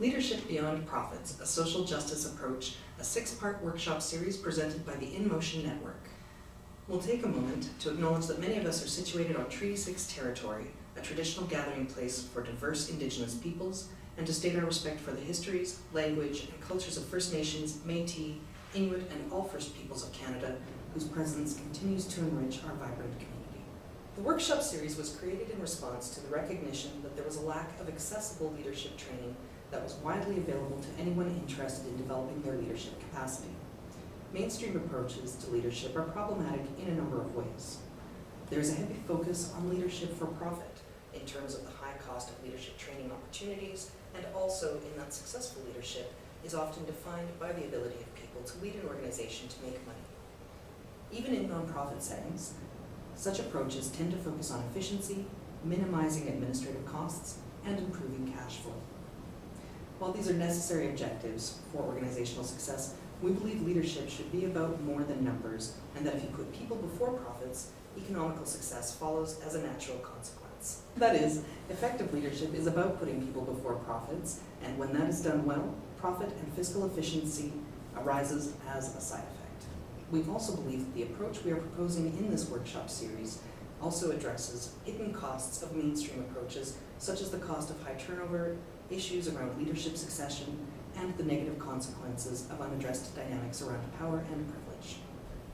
Leadership Beyond Profits, a Social Justice Approach, a 6-part workshop series presented by the InMotion Network. We'll take a moment to acknowledge that many of us are situated on Treaty 6 territory, a traditional gathering place for diverse Indigenous peoples, and to state our respect for the histories, language, and cultures of First Nations, Métis, Inuit, and all First Peoples of Canada, whose presence continues to enrich our vibrant community. The workshop series was created in response to the recognition that there was a lack of accessible leadership training that was widely available to anyone interested in developing their leadership capacity. Mainstream approaches to leadership are problematic in a number of ways. There is a heavy focus on leadership for profit in terms of the high cost of leadership training opportunities, and also in that successful leadership is often defined by the ability of people to lead an organization to make money. Even in nonprofit settings, such approaches tend to focus on efficiency, minimizing administrative costs, and improving cash flow. While these are necessary objectives for organizational success, we believe leadership should be about more than numbers, and that if you put people before profits, economical success follows as a natural consequence. That is, effective leadership is about putting people before profits, and when that is done well, profit and fiscal efficiency arises as a side effect. We also believe that the approach we are proposing in this workshop series also addresses hidden costs of mainstream approaches, such as the cost of high turnover, issues around leadership succession, and the negative consequences of unaddressed dynamics around power and privilege.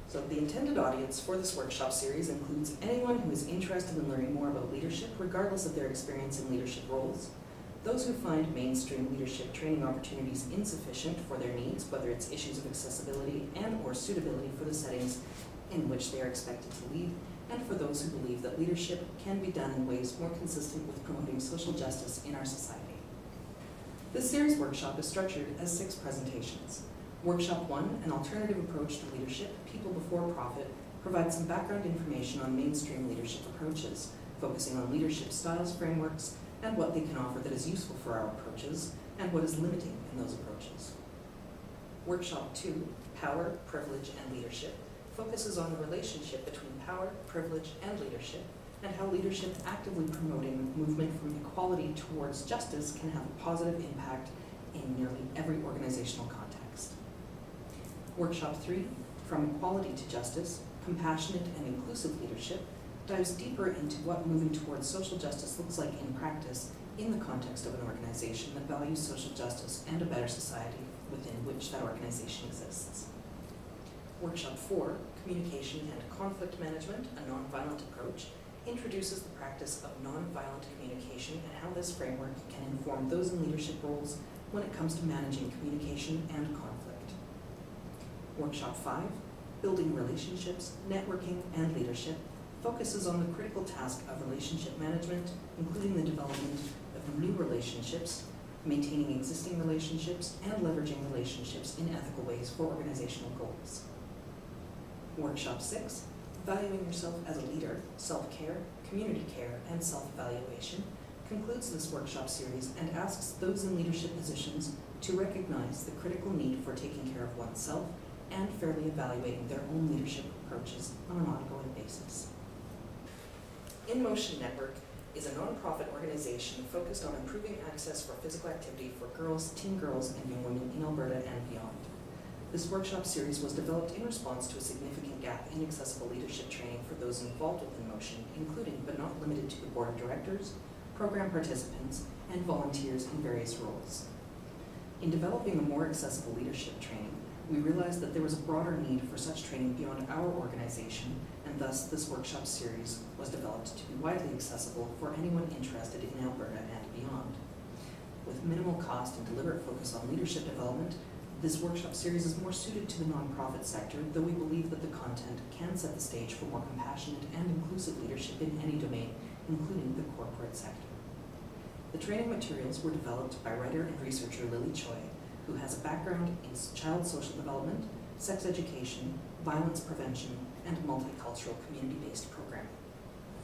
So the intended audience for this workshop series includes anyone who is interested in learning more about leadership, regardless of their experience in leadership roles, those who find mainstream leadership training opportunities insufficient for their needs, whether it's issues of accessibility and or suitability for the settings in which they are expected to lead, and for those who believe that leadership can be done in ways more consistent with promoting social justice in our society. This series workshop is structured as 6 presentations. Workshop 1, an alternative approach to leadership, people before profit, provides some background information on mainstream leadership approaches, focusing on leadership styles, frameworks, and what they can offer that is useful for our approaches, and what is limiting in those approaches. Workshop 2, power, privilege, and leadership, focuses on the relationship between power, privilege, and leadership, and how leadership actively promoting movement from equality towards justice can have a positive impact in nearly every organizational context. Workshop 3, from equality to justice, compassionate and inclusive leadership, dives deeper into what moving towards social justice looks like in practice in the context of an organization that values social justice and a better society within which that organization exists. Workshop 4, communication and conflict management, a nonviolent approach, introduces the practice of nonviolent communication and how this framework can inform those in leadership roles when it comes to managing communication and conflict. Workshop 5, building relationships, networking, and leadership, focuses on the critical task of relationship management, including the development of new relationships, maintaining existing relationships, and leveraging relationships in ethical ways for organizational goals. Workshop 6, valuing yourself as a leader, self-care, community care, and self-evaluation, concludes this workshop series and asks those in leadership positions to recognize the critical need for taking care of oneself and fairly evaluating their own leadership approaches on an ongoing basis. InMotion Network is a nonprofit organization focused on improving access for physical activity for girls, teen girls, and young women in Alberta and beyond. This workshop series was developed in response to a significant gap in accessible leadership training for those involved with InMotion, including but not limited to the board of directors, program participants, and volunteers in various roles. In developing a more accessible leadership training, we realized that there was a broader need for such training beyond our organization, and thus this workshop series was developed to be widely accessible for anyone interested in Alberta and beyond. With minimal cost and deliberate focus on leadership development, this workshop series is more suited to the nonprofit sector, though we believe that the content can set the stage for more compassionate and inclusive leadership in any domain, including the corporate sector. The training materials were developed by writer and researcher Lily Choi, who has a background in child social development, sex education, violence prevention, and multicultural community-based programming.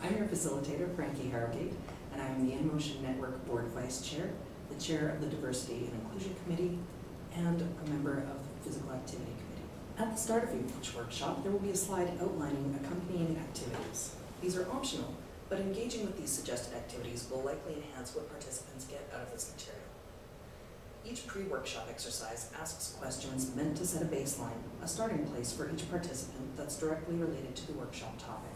I'm your facilitator, Frankie Harrogate, and I am the InMotion Network Board Vice Chair, the Chair of the Diversity and Inclusion Committee, and a member of the Physical Activity Committee. At the start of each workshop, there will be a slide outlining accompanying activities. These are optional, but engaging with these suggested activities will likely enhance what participants get out of this material. each pre-workshop exercise asks questions meant to set a baseline, a starting place for each participant that's directly related to the workshop topic.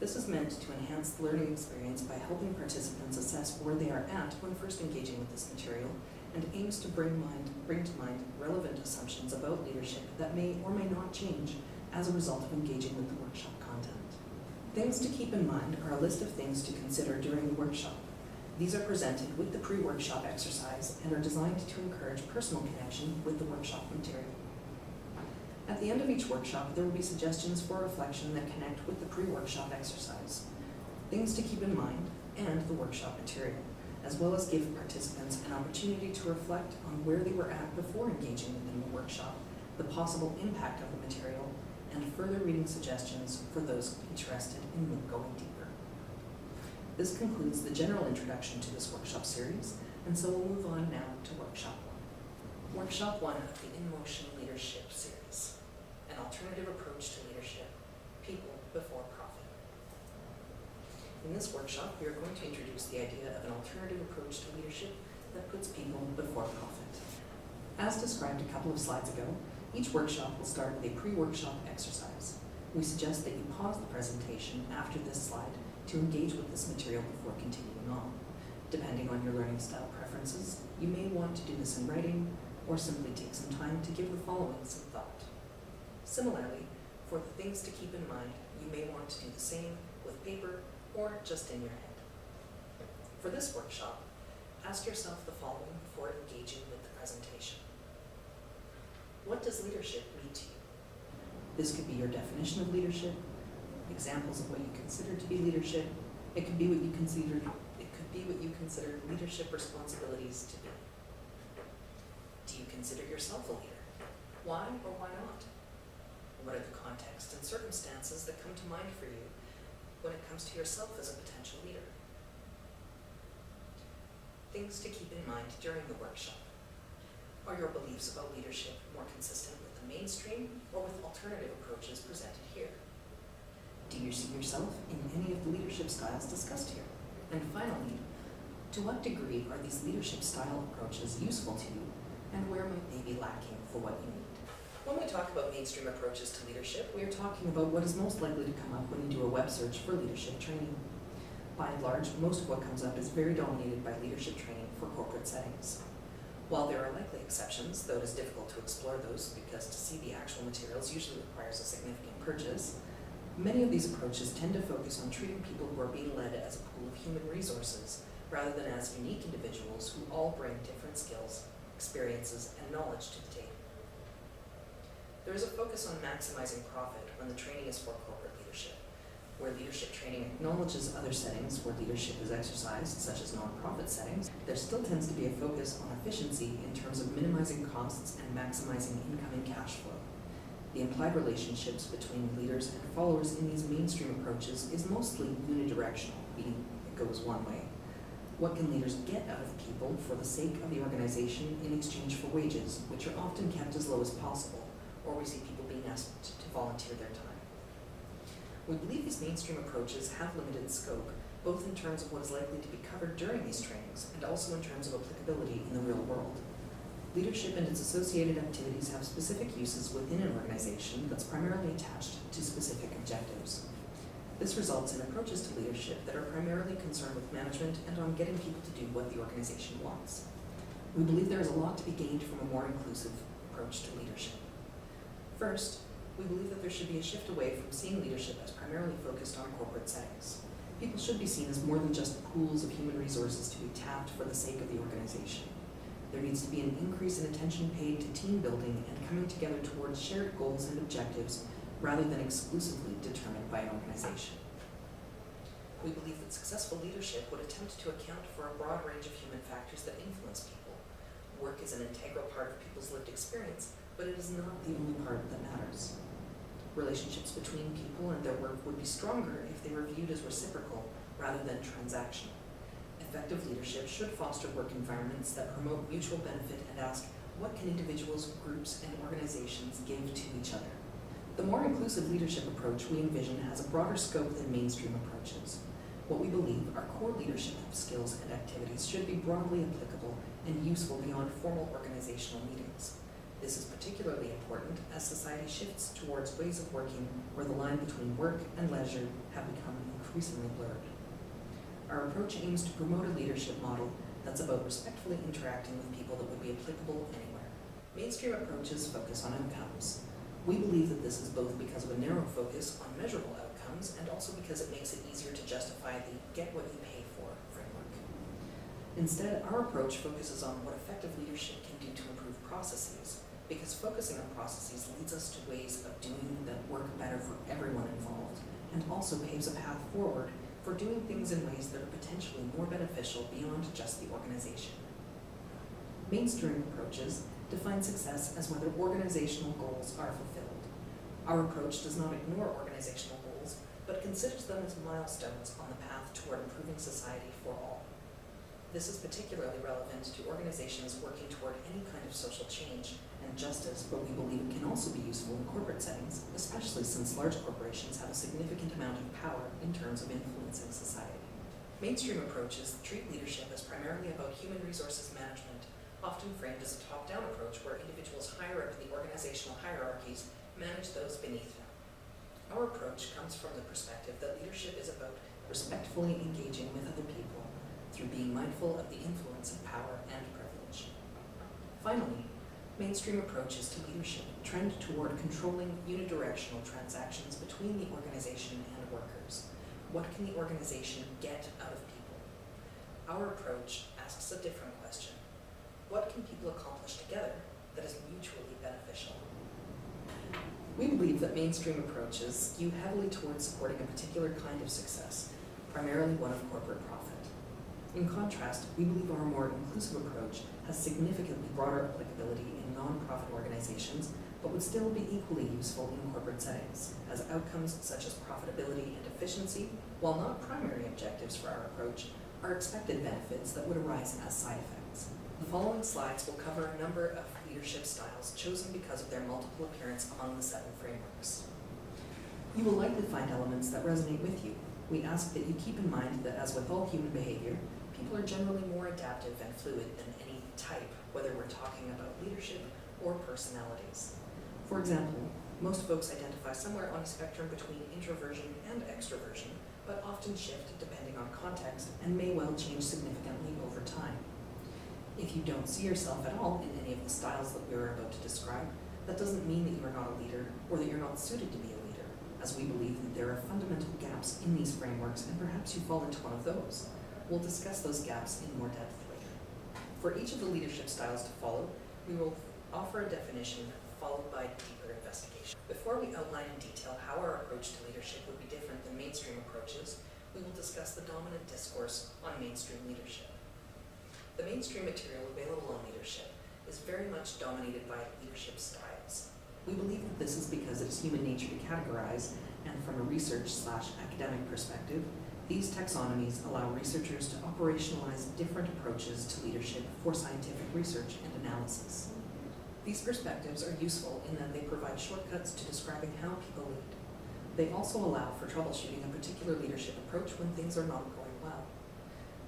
This is meant to enhance the learning experience by helping participants assess where they are at when first engaging with this material, and aims to bring to mind relevant assumptions about leadership that may or may not change as a result of engaging with the workshop content. Things to keep in mind are a list of things to consider during the workshop. These are presented with the pre-workshop exercise and are designed to encourage personal connection with the workshop material. At the end of each workshop, there will be suggestions for reflection that connect with the pre-workshop exercise, things to keep in mind, and the workshop material, as well as give participants an opportunity to reflect on where they were at before engaging within the workshop, the possible impact of the material, and further reading suggestions for those interested in going deeper. This concludes the general introduction to this workshop series, and so we'll move on now to Workshop 1. Workshop 1 of the InMotion Leadership Series, an alternative approach to leadership, people before profit. In this workshop, we are going to introduce the idea of an alternative approach to leadership that puts people before profit. As described a couple of slides ago, each workshop will start with a pre-workshop exercise. We suggest that you pause the presentation after this slide to engage with this material before continuing on. Depending on your learning style preferences, you may want to do this in writing or simply take some time to give the following some thought. Similarly, for the things to keep in mind, you may want to do the same with paper or just in your head. For this workshop, ask yourself the following before engaging with the presentation. What does leadership mean to you? This could be your definition of leadership, examples of what you consider to be leadership. It could be what you consider leadership responsibilities to be. Do you consider yourself a leader? Why or why not? What are the contexts and circumstances that come to mind for you when it comes to yourself as a potential leader? Things to keep in mind during the workshop. Are your beliefs about leadership more consistent with the mainstream or with alternative approaches presented here? Do you see yourself in any of the leadership styles discussed here? And finally, to what degree are these leadership style approaches useful to you, and where might they be lacking for what you need? When we talk about mainstream approaches to leadership, we are talking about what is most likely to come up when you do a web search for leadership training. By and large, most of what comes up is very dominated by leadership training for corporate settings. While there are likely exceptions, though it is difficult to explore those because to see the actual materials usually requires a significant purchase, many of these approaches tend to focus on treating people who are being led as a pool of human resources rather than as unique individuals who all bring different skills, experiences, and knowledge to the table. There is a focus on maximizing profit when the training is for corporate leadership, where leadership training acknowledges other settings where leadership is exercised, such as nonprofit settings. There still tends to be a focus on efficiency in terms of minimizing costs and maximizing incoming cash flow. The implied relationships between leaders and followers in these mainstream approaches is mostly unidirectional, meaning it goes one way. What can leaders get out of people for the sake of the organization in exchange for wages, which are often kept as low as possible, or we see people being asked to volunteer their time. We believe these mainstream approaches have limited scope, both in terms of what is likely to be covered during these trainings and also in terms of applicability in the real world. Leadership and its associated activities have specific uses within an organization that's primarily attached to specific objectives. This results in approaches to leadership that are primarily concerned with management and on getting people to do what the organization wants. We believe there is a lot to be gained from a more inclusive approach to leadership. First, we believe that there should be a shift away from seeing leadership as primarily focused on corporate settings. People should be seen as more than just pools of human resources to be tapped for the sake of the organization. There needs to be an increase in attention paid to team building and coming together towards shared goals and objectives rather than exclusively determined by an organization. We believe that successful leadership would attempt to account for a broad range of human factors that influence people. Work is an integral part of people's lived experience, but it is not the only part that matters. Relationships between people and their work would be stronger if they were viewed as reciprocal rather than transactional. Effective leadership should foster work environments that promote mutual benefit and ask, what can individuals, groups, and organizations give to each other? The more inclusive leadership approach we envision has a broader scope than mainstream approaches. What we believe are core leadership skills and activities should be broadly applicable and useful beyond formal organizational meetings. This is particularly important as society shifts towards ways of working where the line between work and leisure have become increasingly blurred. Our approach aims to promote a leadership model that's about respectfully interacting with people that would be applicable anywhere. Mainstream approaches focus on outcomes. We believe that this is both because of a narrow focus on measurable outcomes and also because it makes it easier to justify the get what you pay for framework. Instead, our approach focuses on what effective leadership can do to improve processes, because focusing on processes leads us to ways of doing that work better for everyone involved, and also paves a path forward for doing things in ways that are potentially more beneficial beyond just the organization. Mainstream approaches define success as whether organizational goals are fulfilled. Our approach does not ignore organizational goals, but considers them as milestones on the path toward improving society for all. This is particularly relevant to organizations working toward any kind of social change and justice, but we believe it can also be useful in corporate settings, especially since large corporations have a significant amount of power in terms of influencing society. Mainstream approaches treat leadership as primarily about human resources management, often framed as a top-down approach where individuals higher up in the organizational hierarchies manage those beneath them. Our approach comes from the perspective that leadership is about respectfully engaging with other people through being mindful of the influence of power and privilege. Finally, mainstream approaches to leadership trend toward controlling unidirectional transactions between the organization and workers. What can the organization get out of people? Our approach asks a different question. What can people accomplish together that is mutually beneficial? We believe that mainstream approaches skew heavily towards supporting a particular kind of success, primarily one of corporate profit. In contrast, we believe our more inclusive approach has significantly broader applicability in nonprofit organizations, but would still be equally useful in corporate settings, as outcomes such as profitability and efficiency, while not primary objectives for our approach, are expected benefits that would arise as side effects. The following slides will cover a number of leadership styles chosen because of their multiple appearance among the 7 frameworks. You will likely find elements that resonate with you. We ask that you keep in mind that, as with all human behavior, people are generally more adaptive and fluid than any type, whether we're talking about leadership or personalities. For example, most folks identify somewhere on a spectrum between introversion and extroversion, but often shift depending on context and may well change significantly over time. If you don't see yourself at all in any of the styles that we are about to describe, that doesn't mean that you are not a leader or that you're not suited to be a leader, as we believe that there are fundamental gaps in these frameworks and perhaps you fall into one of those. We'll discuss those gaps in more depth later. For each of the leadership styles to follow, we will offer a definition followed by deeper investigation. Before we outline in detail how our approach to leadership would be different than mainstream approaches, we will discuss the dominant discourse on mainstream leadership. The mainstream material available on leadership is very much dominated by leadership styles. We believe that this is because it is human nature to categorize, and from a research/academic perspective, these taxonomies allow researchers to operationalize different approaches to leadership for scientific research and analysis. These perspectives are useful in that they provide shortcuts to describing how people lead. They also allow for troubleshooting a particular leadership approach when things are not going well.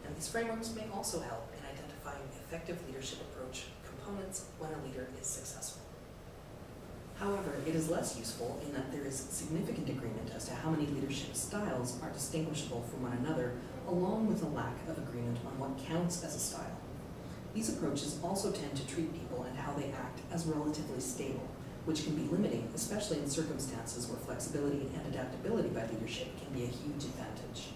And these frameworks may also help in identifying effective leadership approach components when a leader is successful. However, it is less useful in that there is significant agreement as to how many leadership styles are distinguishable from one another, along with a lack of agreement on what counts as a style. These approaches also tend to treat people and how they act as relatively stable, which can be limiting, especially in circumstances where flexibility and adaptability by leadership can be a huge advantage.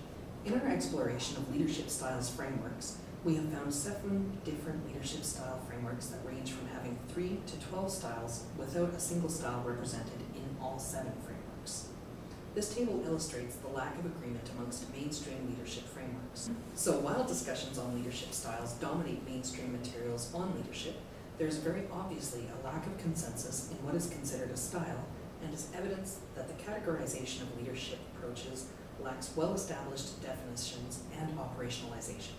In our exploration of leadership styles frameworks, we have found 7 different leadership style frameworks that range from having 3 to 12 styles without a single style represented in all 7 frameworks. This table illustrates the lack of agreement amongst mainstream leadership frameworks. So while discussions on leadership styles dominate mainstream materials on leadership, there is very obviously a lack of consensus in what is considered a style, and is evidence that the categorization of leadership approaches lacks well-established definitions and operationalization.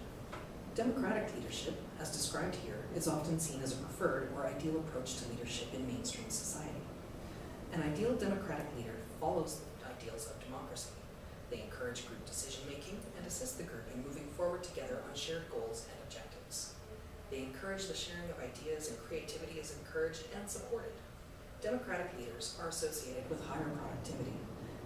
Democratic leadership, as described here, is often seen as a preferred or ideal approach to leadership in mainstream society. An ideal democratic leader follows the ideals of democracy. They encourage group decision-making and assist the group in moving forward together on shared goals and objectives. They encourage the sharing of ideas, and creativity is encouraged and supported. Democratic leaders are associated with higher productivity.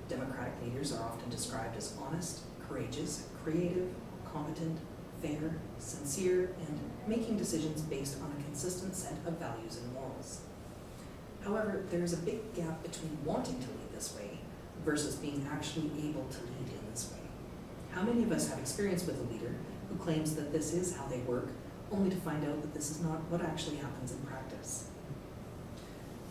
Democratic leaders are often described as honest, courageous, creative, competent, fair, sincere, and making decisions based on a consistent set of values and morals. However, there is a big gap between wanting to lead this way versus being actually able to lead in this way. How many of us have experience with a leader who claims that this is how they work, only to find out that this is not what actually happens in practice?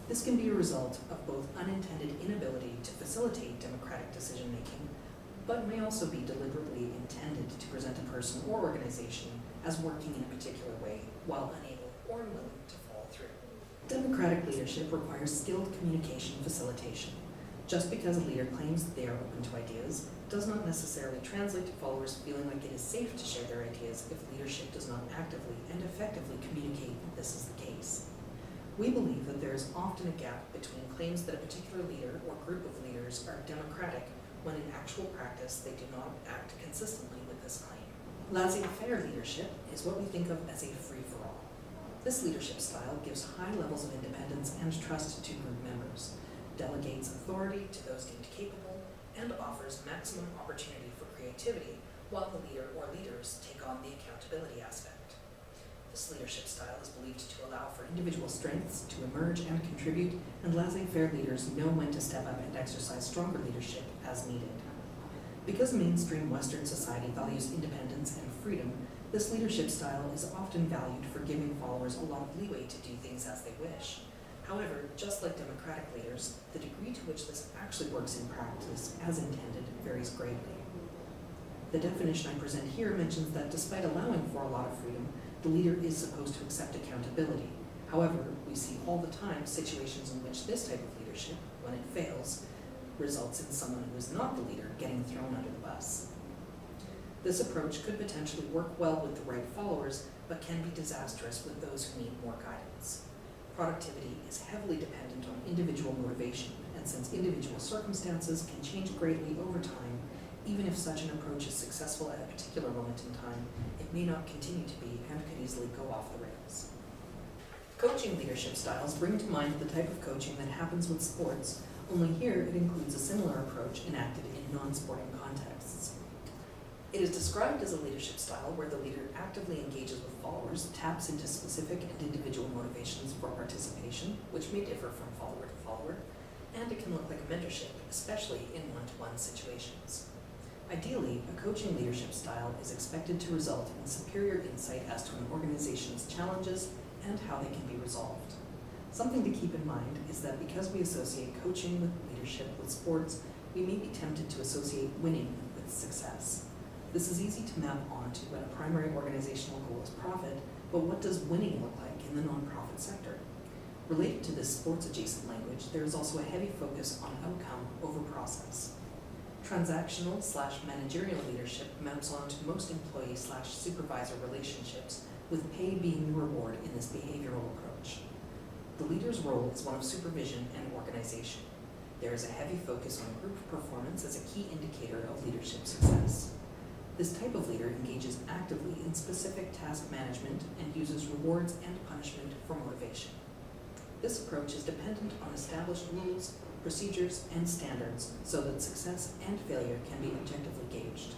This can be a result of both unintended inability to facilitate democratic decision-making, but may also be deliberately intended to present a person or organization as working in a particular way while unable or unwilling to follow through. Democratic leadership requires skilled communication facilitation. Just because a leader claims that they are open to ideas does not necessarily translate to followers feeling like it is safe to share their ideas if leadership does not actively and effectively communicate that this is the case. We believe that there is often a gap between claims that a particular leader or group of leaders are democratic when in actual practice they do not act consistently with this claim. Laissez-faire leadership is what we think of as a free-for-all. This leadership style gives high levels of independence and trust to group members, delegates authority to those deemed capable, and offers maximum opportunity for creativity while the leader or leaders take on the accountability aspect. This leadership style is believed to allow for individual strengths to emerge and contribute, and laissez-faire leaders know when to step up and exercise stronger leadership as needed. Because mainstream Western society values independence and freedom, this leadership style is often valued for giving followers a lot of leeway to do things as they wish. However, just like democratic leaders, the degree to which this actually works in practice as intended varies greatly. The definition I present here mentions that despite allowing for a lot of freedom, the leader is supposed to accept accountability. However, we see all the time situations in which this type of leadership, when it fails, results in someone who is not the leader getting thrown under the bus. This approach could potentially work well with the right followers, but can be disastrous with those who need more guidance. Productivity is heavily dependent on individual motivation, and since individual circumstances can change greatly over time, even if such an approach is successful at a particular moment in time, it may not continue to be and could easily go off the rails. Coaching leadership styles bring to mind the type of coaching that happens with sports, only here it includes a similar approach enacted in non-sporting contexts. It is described as a leadership style where the leader actively engages with followers, taps into specific and individual motivations for participation, which may differ from follower to follower, and it can look like a mentorship, especially in one-to-one situations. Ideally, a coaching leadership style is expected to result in superior insight as to an organization's challenges and how they can be resolved. Something to keep in mind is that because we associate coaching with leadership with sports, we may be tempted to associate winning with success. This is easy to map onto when a primary organizational goal is profit, but what does winning look like in the nonprofit sector? Related to this sports-adjacent language, there is also a heavy focus on outcome over process. Transactional/managerial leadership mounts on to most employee/supervisor relationships, with pay being the reward in this behavioral approach. The leader's role is one of supervision and organization. There is a heavy focus on group performance as a key indicator of leadership success. This type of leader engages actively in specific task management and uses rewards and punishment for motivation. This approach is dependent on established rules, procedures, and standards so that success and failure can be objectively gauged.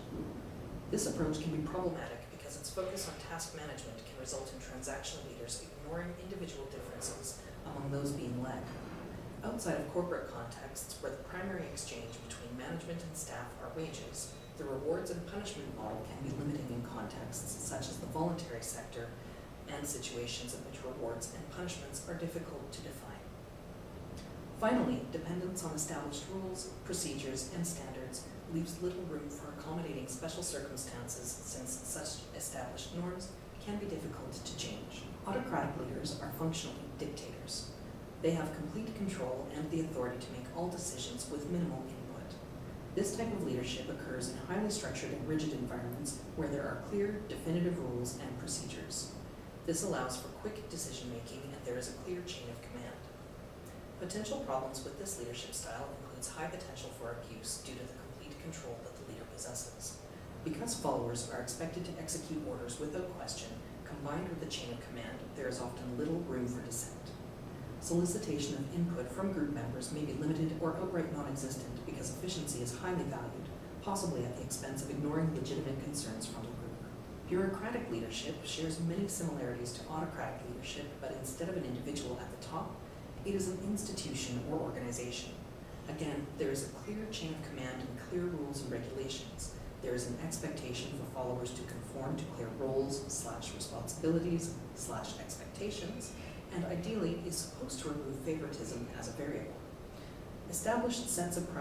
This approach can be problematic because its focus on task management can result in transactional leaders ignoring individual differences among those being led. Outside of corporate contexts where the primary exchange between management and staff are wages, the rewards and punishment model can be limiting in contexts such as the voluntary sector and situations in which rewards and punishments are difficult to define. Finally, dependence on established rules, procedures, and standards leaves little room for accommodating special circumstances since such established norms can be difficult to change. Autocratic leaders are functionally dictators. They have complete control and the authority to make all decisions with minimal input. This type of leadership occurs in highly structured and rigid environments where there are clear, definitive rules and procedures. This allows for quick decision-making and there is a clear chain of command. Potential problems with this leadership style includes high potential for abuse due to the complete control that the leader possesses. Because followers are expected to execute orders without question, combined with the chain of command, there is often little room for dissent. Solicitation of input from group members may be limited or outright non-existent because efficiency is highly valued, possibly at the expense of ignoring legitimate concerns from the group. Bureaucratic leadership shares many similarities to autocratic leadership, but instead of an individual at the top, it is an institution or organization. Again, there is a clear chain of command and clear rules and regulations. There is an expectation for followers to conform to clear roles/responsibilities/expectations, and ideally is supposed to remove favoritism as a variable. Established sets of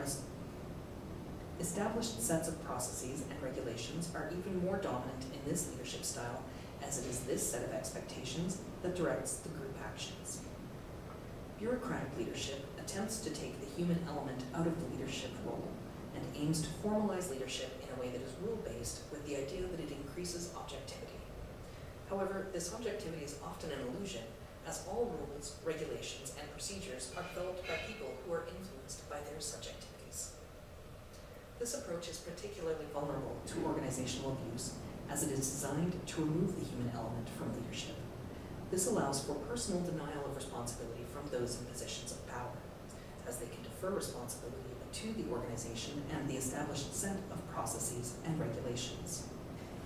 processes and regulations are even more dominant in this leadership style, as it is this set of expectations that directs the group actions. Bureaucratic leadership attempts to take the human element out of the leadership role and aims to formalize leadership in a way that is rule-based with the idea that it increases objectivity. However, this objectivity is often an illusion, as all rules, regulations, and procedures are developed by people who are influenced by their subjectivities. This approach is particularly vulnerable to organizational abuse, as it is designed to remove the human element from leadership. This allows for personal denial of responsibility from those in positions of power, as they can defer responsibility to the organization and the established set of processes and regulations.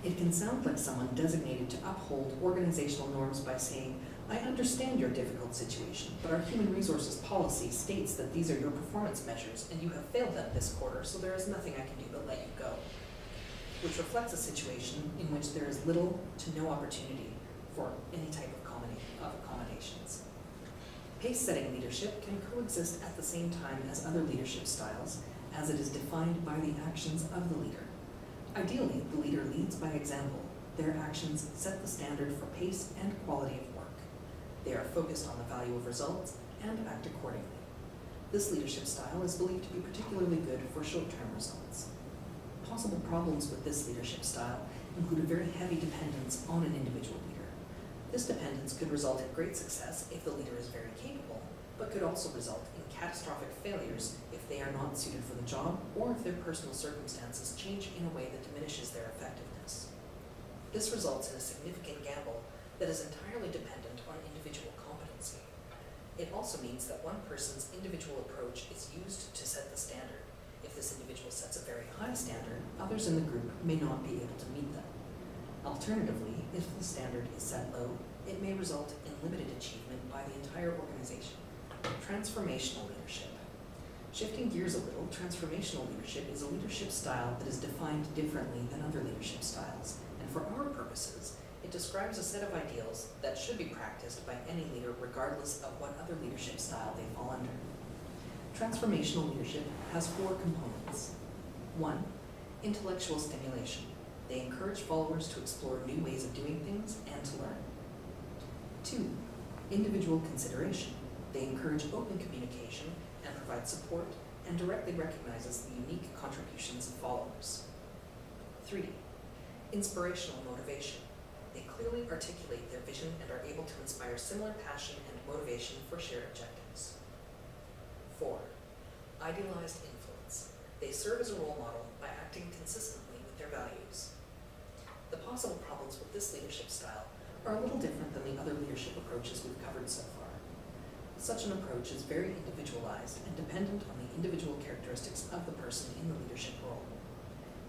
It can sound like someone designated to uphold organizational norms by saying, "I understand your difficult situation, but our human resources policy states that these are your performance measures and you have failed them this quarter, so there is nothing I can do but let you go," which reflects a situation in which there is little to no opportunity for any type of accommodations. Pace-setting leadership can coexist at the same time as other leadership styles, as it is defined by the actions of the leader. Ideally, the leader leads by example. Their actions set the standard for pace and quality of work. They are focused on the value of results and act accordingly. This leadership style is believed to be particularly good for short-term results. Possible problems with this leadership style include a very heavy dependence on an individual leader. This dependence could result in great success if the leader is very capable, but could also result in catastrophic failures if they are not suited for the job or if their personal circumstances change in a way that diminishes their effectiveness. This results in a significant gamble that is entirely dependent on individual competency. It also means that one person's individual approach is used to set the standard. If this individual sets a very high standard, others in the group may not be able to meet them. Alternatively, if the standard is set low, it may result in limited achievement by the entire organization. Transformational leadership. Shifting gears a little, transformational leadership is a leadership style that is defined differently than other leadership styles, and for our purposes, it describes a set of ideals that should be practiced by any leader regardless of what other leadership style they fall under. Transformational leadership has 4 components. 1. Intellectual stimulation. They encourage followers to explore new ways of doing things and to learn. 2. Individual consideration. They encourage open communication and provide support and directly recognizes the unique contributions of followers. 3. Inspirational motivation. They clearly articulate their vision and are able to inspire similar passion and motivation for shared objectives. 4. Idealized influence. They serve as a role model by acting consistently with their values. The possible problems with this leadership style are a little different than the other leadership approaches we've covered so far. Such an approach is very individualized and dependent on the individual characteristics of the person in the leadership role.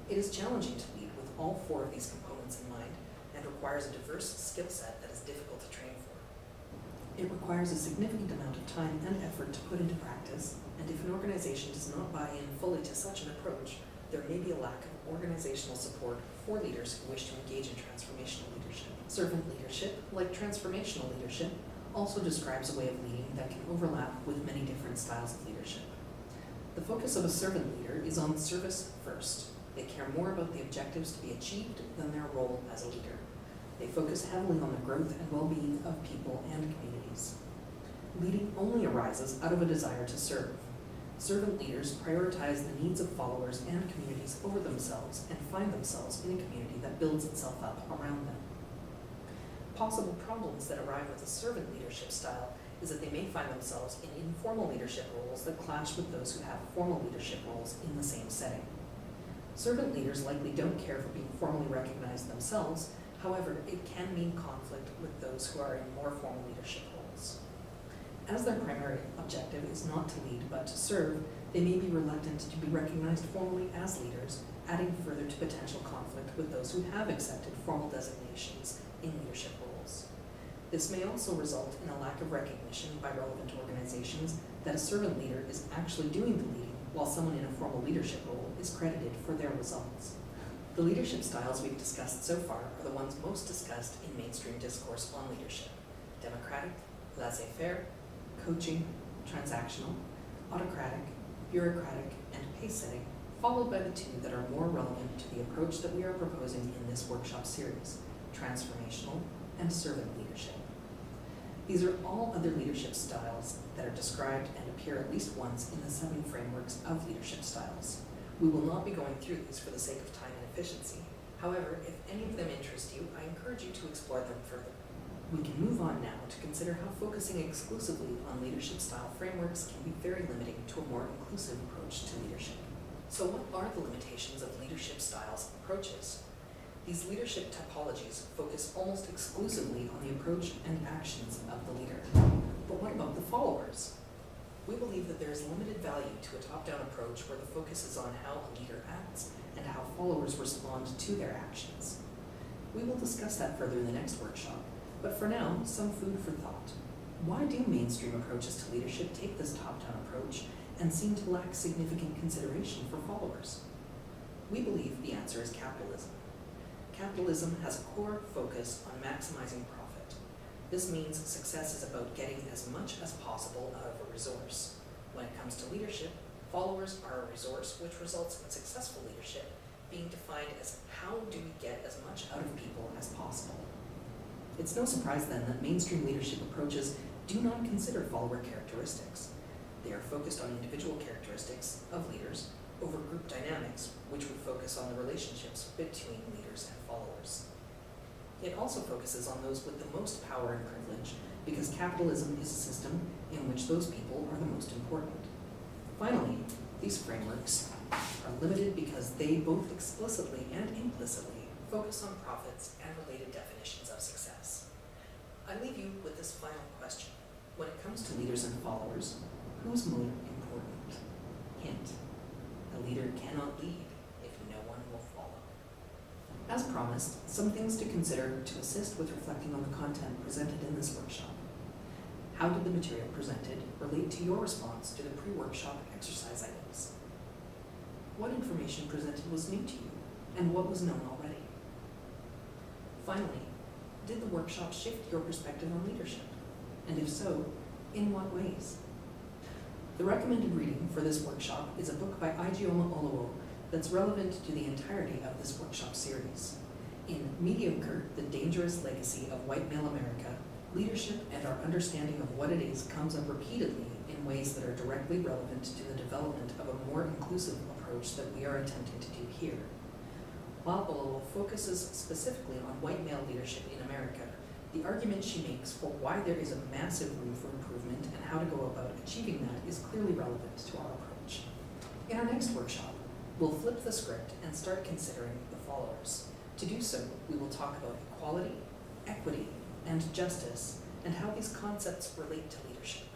It is challenging to lead with all 4 of these components in mind and requires a diverse skill set that is difficult to train for. It requires a significant amount of time and effort to put into practice, and if an organization does not buy in fully to such an approach, there may be a lack of organizational support for leaders who wish to engage in transformational leadership. Servant leadership, like transformational leadership, also describes a way of leading that can overlap with many different styles of leadership. The focus of a servant leader is on service first. They care more about the objectives to be achieved than their role as a leader. They focus heavily on the growth and well-being of people and communities. Leading only arises out of a desire to serve. Servant leaders prioritize the needs of followers and communities over themselves and find themselves in a community that builds itself up around them. Possible problems that arise with a servant leadership style is that they may find themselves in informal leadership roles that clash with those who have formal leadership roles in the same setting. Servant leaders likely don't care for being formally recognized themselves, However, it can mean conflict with those who are in more formal leadership roles. As their primary objective is not to lead but to serve, they may be reluctant to be recognized formally as leaders, adding further to potential conflict with those who have accepted formal designations in leadership roles. This may also result in a lack of recognition by relevant organizations that a servant leader is actually doing the leading, while someone in a formal leadership role is credited for their results. The leadership styles we've discussed so far are the ones most discussed in mainstream discourse on leadership: democratic, laissez-faire, coaching, transactional, autocratic, bureaucratic, and pace-setting, followed by the two that are more relevant to the approach that we are proposing in this workshop series: transformational and servant leadership. These are all other leadership styles that are described and appear at least once in the 7 frameworks of leadership styles. We will not be going through these for the sake of time and efficiency. However, if any of them interest you, I encourage you to explore them further. We can move on now to consider how focusing exclusively on leadership style frameworks can be very limiting to a more inclusive approach to leadership. So what are the limitations of leadership styles approaches? These leadership typologies focus almost exclusively on the approach and actions of the leader. But what about the followers? We believe that there is limited value to a top-down approach where the focus is on how a leader acts and how followers respond to their actions. We will discuss that further in the next workshop, but for now, some food for thought. Why do mainstream approaches to leadership take this top-down approach and seem to lack significant consideration for followers? We believe the answer is capitalism. Capitalism has a core focus on maximizing profit. This means success is about getting as much as possible out of a resource. When it comes to leadership, followers are a resource, which results in successful leadership being defined as how do we get as much out of people as possible. It's no surprise then that mainstream leadership approaches do not consider follower characteristics. They are focused on individual characteristics of leaders over group dynamics, which would focus on the relationships between leaders and followers. It also focuses on those with the most power and privilege, because capitalism is a system in which those people are the most important. Finally, these frameworks are limited because they both explicitly and implicitly focus on profits and related definitions of success. I leave you with this final question. When it comes to leaders and followers, who's more important? Hint: a leader cannot lead if no one will follow. As promised, some things to consider to assist with reflecting on the content presented in this workshop. How did the material presented relate to your response to the pre-workshop exercise items? What information presented was new to you, and what was known already? Finally, did the workshop shift your perspective on leadership? And if so, in what ways? The recommended reading for this workshop is a book by Ijeoma Oluo that's relevant to the entirety of this workshop series. In Mediocre, The Dangerous Legacy of White Male America, leadership and our understanding of what it is comes up repeatedly in ways that are directly relevant to the development of a more inclusive approach that we are attempting to do here. While Oluo focuses specifically on white male leadership in America, the argument she makes for why there is a massive room for improvement and how to go about achieving that is clearly relevant to our approach. In our next workshop, we'll flip the script and start considering the followers. To do so, we will talk about equality, equity, and justice, and how these concepts relate to leadership.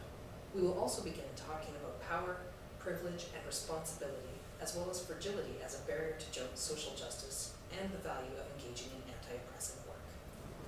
We will also begin talking about power, privilege, and responsibility, as well as fragility as a barrier to social justice, and the value of engaging in anti-oppressive